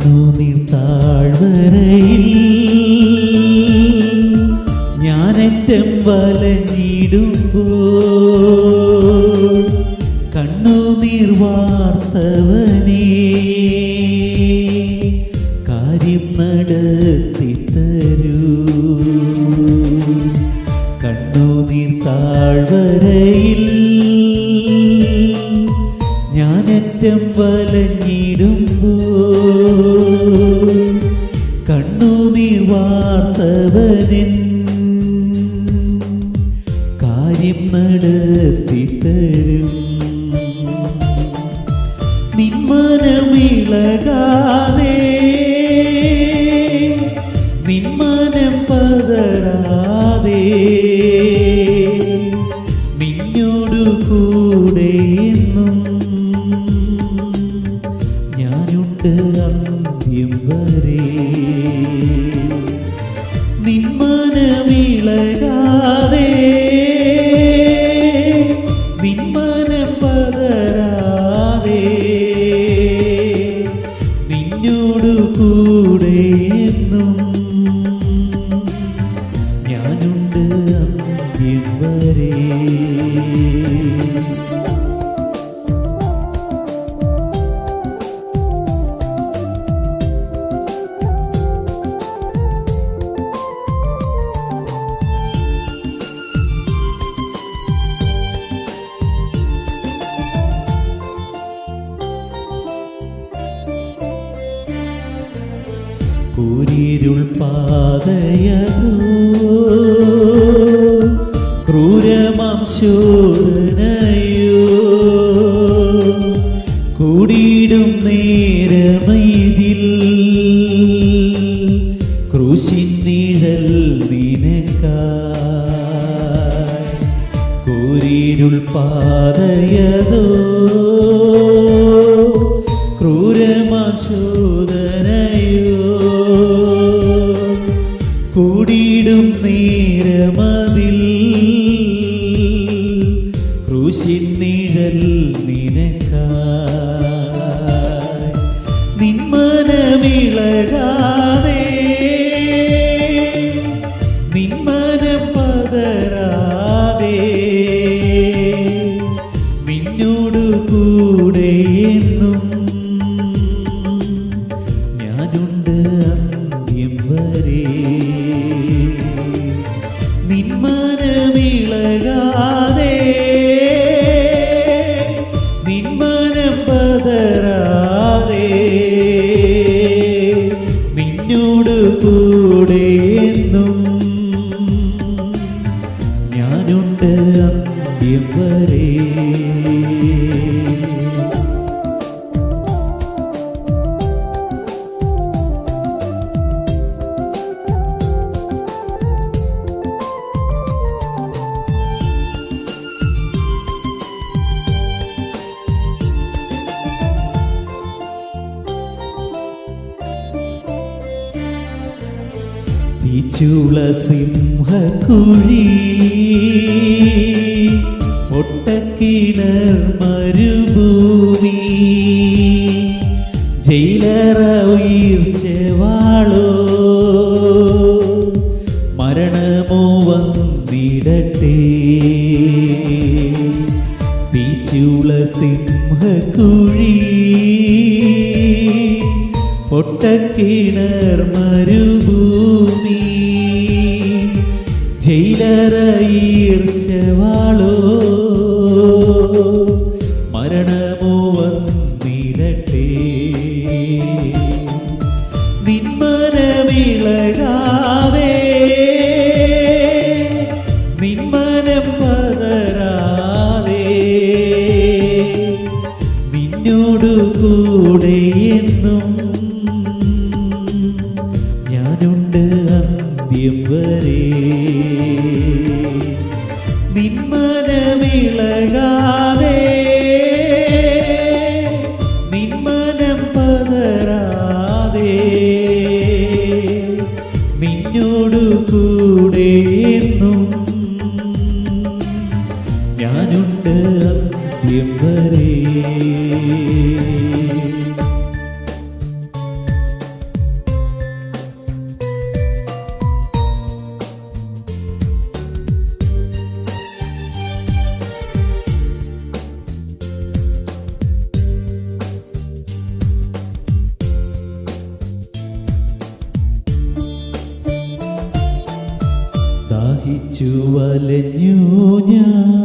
കണ്ണുനീർ താഴ്വരയിൽ ഞാനറ്റം വലഞ്ഞിടുമ്പോൾ കണ്ണുനീർ വാർത്തവനേ കാര്യം നടത്തിത്തരൂ. കണ്ണുനീർ താഴ്വരയിൽ ഞാനറ്റം വലഞ്ഞിടുമ്പോൾ കണ്ണുനീർ വാർത്തവനിൻ കാര്യം നടത്തിത്തരും. നിൻ മനമിളകാതെ നിൻ മനം പതറാതെ നിന്നോടു കൂടെ എന്നും ഞാനുണ്ട് അന്ത്യം വരെ. നിൻ മനമിളകാതെ നിൻ മനം പതറാതെ നിന്നോടു കൂടെ എന്നും ഞാനുണ്ട് അന്ത്യം വരെ. കൂരിരുൾ പാതയതോ ക്രൂരമാം ശോധനയോ കൂടിയിടും നേരമൈതിൽ ക്രൂശിൻ നിഴൽ നിനക്കായി. കൂരിരുൾ പാതയതോ ക്രൂരമാം ശോധനയോ കൂടിയിടും നേരമതിൽ ക്രൂശിൻ നിഴൽ നിനക്കായി. നിൻ മനമിളകാതെ നിൻ മനം പതറാതെ നിന്നോടു കൂടെ എന്നും ഞാനുണ്ട് അന്ത്യം വരെ. നിൻ മനമിളകാതെ നിൻ മനം പതറാതെ നിന്നോടു കൂടെ എന്നും ഞാനുണ്ട് അന്ത്യം വരെ. തീച്ചുള സിംഹക്കുഴി ഒട്ടക്കിണർ മരുഭൂമി ജയിലറ ഉയർച്ചവാളോ മരണമോ വന്നിടട്ടെ. തീച്ചുള സിംഹക്കുഴി ഒട്ടക്കിണർ മരുഭൂമി ജയിലറ ഈർച്ചവാളോ മരണമോ വന്നിടട്ടെ. നിൻ മനമിളകാതെ നിൻ മനം പതറാതെ നിന്നോടു കൂടെ എന്നും ഞാനുണ്ട് അന്ത്യം വരെ. നിൻ മനമിളകാതെ നിൻ മനം പതറാതെ നിന്നോടു കൂടെ എന്നും ഞാനുണ്ട് അന്ത്യം വരെ. വലഞ്ഞു ഞാൻ